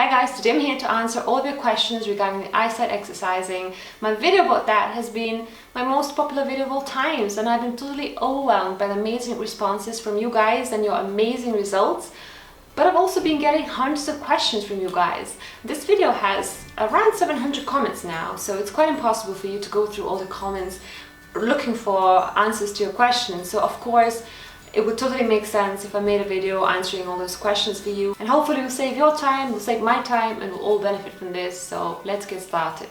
Hi guys, today I'm here to answer all of your questions regarding the eyesight exercising. My video about that has been my most popular video of all times, and I've been totally overwhelmed by the amazing responses from you guys and your amazing results. But I've also been getting hundreds of questions from you guys. This video has around 700 comments now, so it's quite impossible for you to go through all the comments looking for answers to your questions. So of course, it would totally make sense if I made a video answering all those questions for you, and hopefully we'll save your time, we'll save my time, and we'll all benefit from this. So let's get started.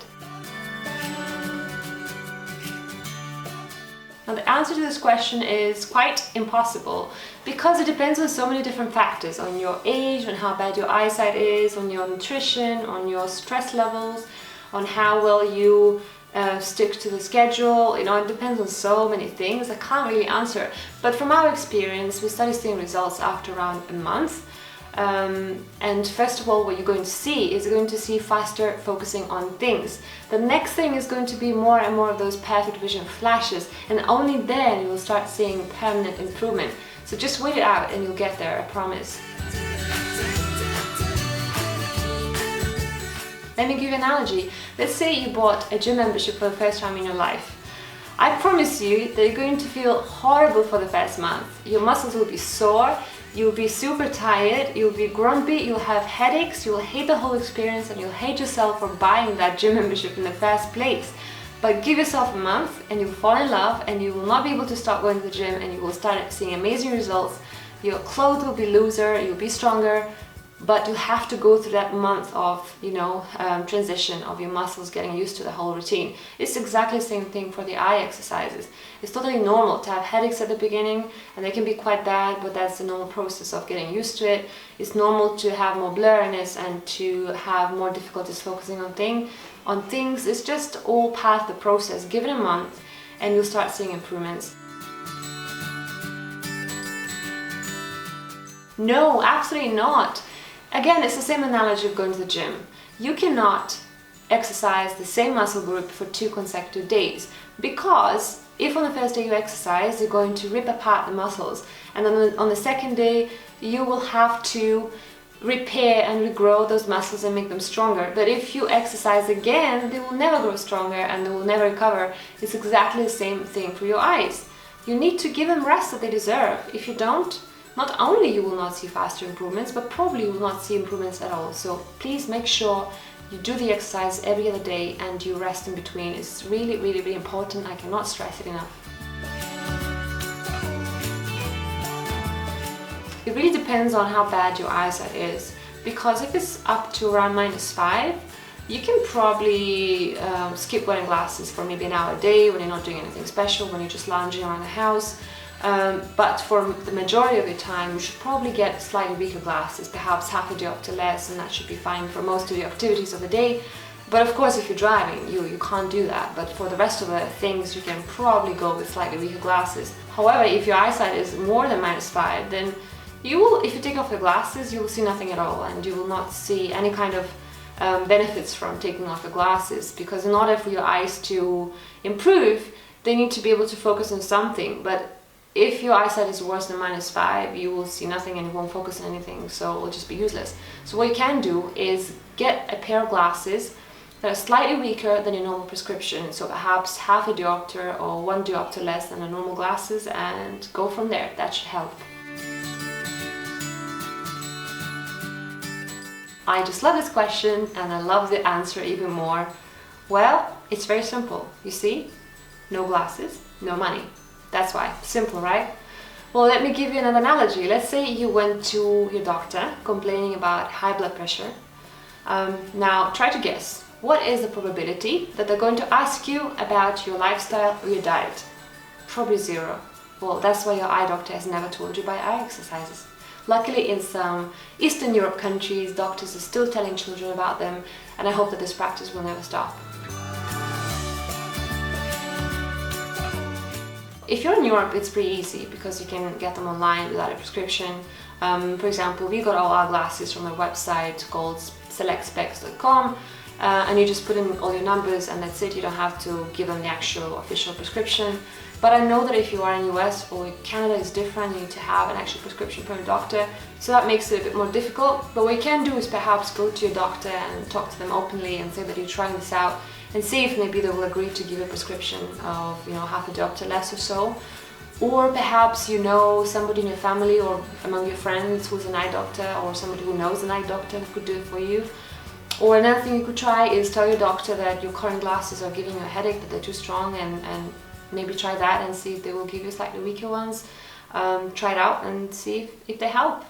Now the answer to this question is quite impossible, because it depends on so many different factors: on your age, on how bad your eyesight is, on your nutrition, on your stress levels, on how well you stick to the schedule. You know, it depends on so many things. I can't really answer, but from our experience, we started seeing results after around a month. And first of all, what you're going to see is you're going to see faster focusing on things. The next thing is going to be more and more of those perfect vision flashes, and only then you will start seeing permanent improvement. So just wait it out and you'll get there, I promise. Let me give you an analogy. Let's say you bought a gym membership for the first time in your life. I promise you that you're going to feel horrible for the first month. Your muscles will be sore, you'll be super tired, you'll be grumpy, you'll have headaches, you'll hate the whole experience, and you'll hate yourself for buying that gym membership in the first place. But give yourself a month and you'll fall in love, and you will not be able to stop going to the gym, and you will start seeing amazing results. Your clothes will be looser, you'll be stronger. But you have to go through that month of, transition of your muscles getting used to the whole routine. It's exactly the same thing for the eye exercises. It's totally normal to have headaches at the beginning, and they can be quite bad, but that's the normal process of getting used to it. It's normal to have more blurriness and to have more difficulties focusing on things. It's just all part of the process. Give it a month and you'll start seeing improvements. No, absolutely not. Again, it's the same analogy of going to the gym. You cannot exercise the same muscle group for 2 consecutive days, because if on the first day you exercise, you're going to rip apart the muscles, and then on the second day you will have to repair and regrow those muscles and make them stronger. But if you exercise again, they will never grow stronger and they will never recover. It's exactly the same thing for your eyes. You need to give them rest that they deserve. If you don't, not only you will not see faster improvements, but probably you will not see improvements at all. So please make sure you do the exercise every other day and you rest in between. It's really, really, really important. I cannot stress it enough. It really depends on how bad your eyesight is, because if it's up to around -5, you can probably skip wearing glasses for maybe an hour a day when you're not doing anything special, when you're just lounging around the house. But for the majority of your time, you should probably get slightly weaker glasses, perhaps half a diopter less, and that should be fine for most of the activities of the day. But of course, if you're driving, you can't do that. But for the rest of the things, you can probably go with slightly weaker glasses. However, if your eyesight is more than -5, then you will, if you take off the glasses, you will see nothing at all, and you will not see any kind of benefits from taking off the glasses, because in order for your eyes to improve, they need to be able to focus on something. But if your eyesight is worse than -5, you will see nothing and you won't focus on anything, so it will just be useless. So what you can do is get a pair of glasses that are slightly weaker than your normal prescription, so perhaps half a diopter or 1 diopter less than the normal glasses, and go from there. That should help. I just love this question, and I love the answer even more. Well, it's very simple. You see, no glasses, no money. That's why. Simple, right? Well, let me give you another analogy. Let's say you went to your doctor complaining about high blood pressure. Now, try to guess. What is the probability that they're going to ask you about your lifestyle or your diet? Probably 0. Well, that's why your eye doctor has never told you about eye exercises. Luckily, in some Eastern Europe countries, doctors are still telling children about them, and I hope that this practice will never stop. If you're in Europe, it's pretty easy, because you can get them online without a prescription. For example, we got all our glasses from a website called selectspecs.com, and you just put in all your numbers and that's it. You don't have to give them the actual official prescription. But I know that if you are in US or Canada is different, you need to have an actual prescription from a doctor, so that makes it a bit more difficult. But what you can do is perhaps go to your doctor and talk to them openly and say that you're trying this out and see if maybe they will agree to give a prescription of, you know, half a diopter less or so. Or perhaps you know somebody in your family or among your friends who's an eye doctor, or somebody who knows an eye doctor who could do it for you. Or another thing you could try is tell your doctor that your current glasses are giving you a headache, that they're too strong, and maybe try that and see if they will give you slightly weaker ones. Try it out and see if they help.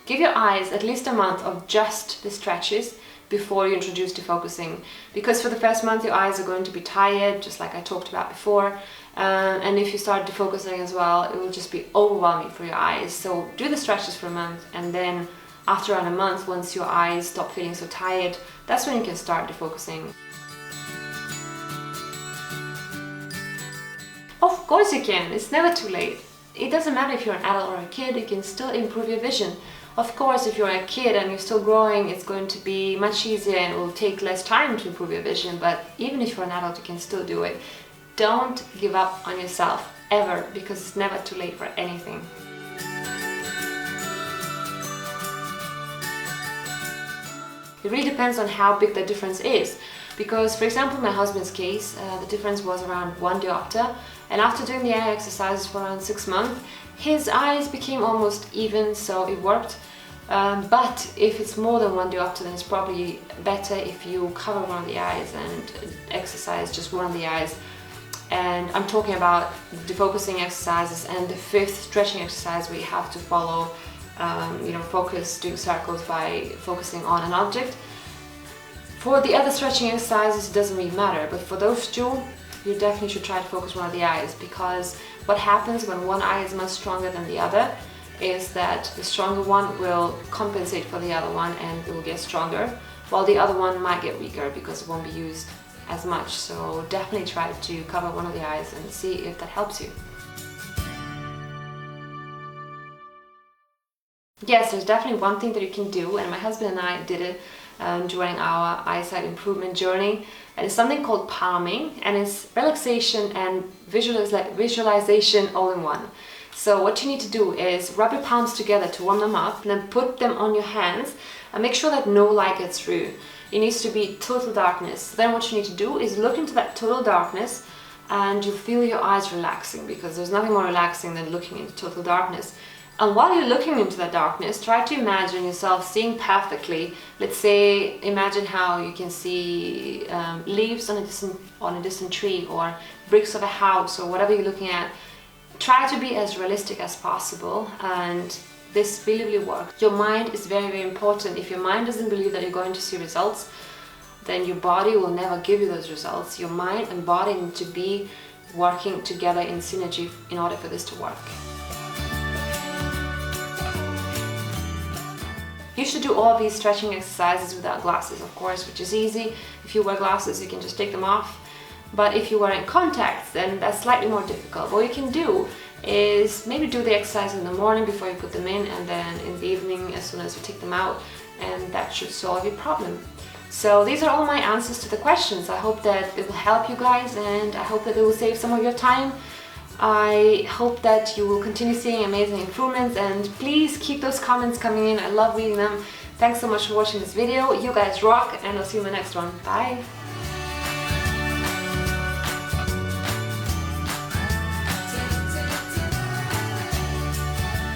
Give your eyes at least a month of just the stretches before you introduce defocusing, because for the first month your eyes are going to be tired, just like I talked about before, and if you start defocusing as well, it will just be overwhelming for your eyes. So do the stretches for a month, and then after around a month, once your eyes stop feeling so tired, that's when you can start defocusing. Of course you can, it's never too late. It doesn't matter if you're an adult or a kid, you can still improve your vision. Of course, if you're a kid and you're still growing, it's going to be much easier and it will take less time to improve your vision, but even if you're an adult, you can still do it. Don't give up on yourself, ever, because it's never too late for anything. It really depends on how big the difference is, because for example in my husband's case, the difference was around 1 diopter, and after doing the eye exercises for around 6 months, his eyes became almost even, so it worked. But if it's more than 1 diopter, then it's probably better if you cover one of the eyes and exercise just one of the eyes. And I'm talking about defocusing exercises and the 5th stretching exercise where you have to follow, focus, doing circles by focusing on an object. For the other stretching exercises, it doesn't really matter, but for those two, you definitely should try to focus one of the eyes, because what happens when one eye is much stronger than the other is that the stronger one will compensate for the other one and it will get stronger, while the other one might get weaker because it won't be used as much. So definitely try to cover one of the eyes and see if that helps you. Yes, there's definitely one thing that you can do, and my husband and I did it during our eyesight improvement journey, and it's something called palming, and it's relaxation and visualization all in one. So what you need to do is rub your palms together to warm them up, and then put them on your hands and make sure that no light gets through. It needs to be total darkness. Then what you need to do is look into that total darkness, and you feel your eyes relaxing, because there's nothing more relaxing than looking into total darkness. And while you're looking into that darkness, try to imagine yourself seeing perfectly. Let's say, imagine how you can see leaves on a distant tree, or bricks of a house, or whatever you're looking at. Try to be as realistic as possible, and this really, really works. Your mind is very, very important. If your mind doesn't believe that you're going to see results, then your body will never give you those results. Your mind and body need to be working together in synergy in order for this to work. You should do all these stretching exercises without glasses, of course, which is easy. If you wear glasses, you can just take them off. But if you're wearing contacts, then that's slightly more difficult. What you can do is maybe do the exercise in the morning before you put them in, and then in the evening as soon as you take them out, and that should solve your problem. So these are all my answers to the questions. I hope that it will help you guys, and I hope that it will save some of your time. I hope that you will continue seeing amazing improvements, and please keep those comments coming in. I love reading them. Thanks so much for watching this video. You guys rock, and I'll see you in the next one. Bye!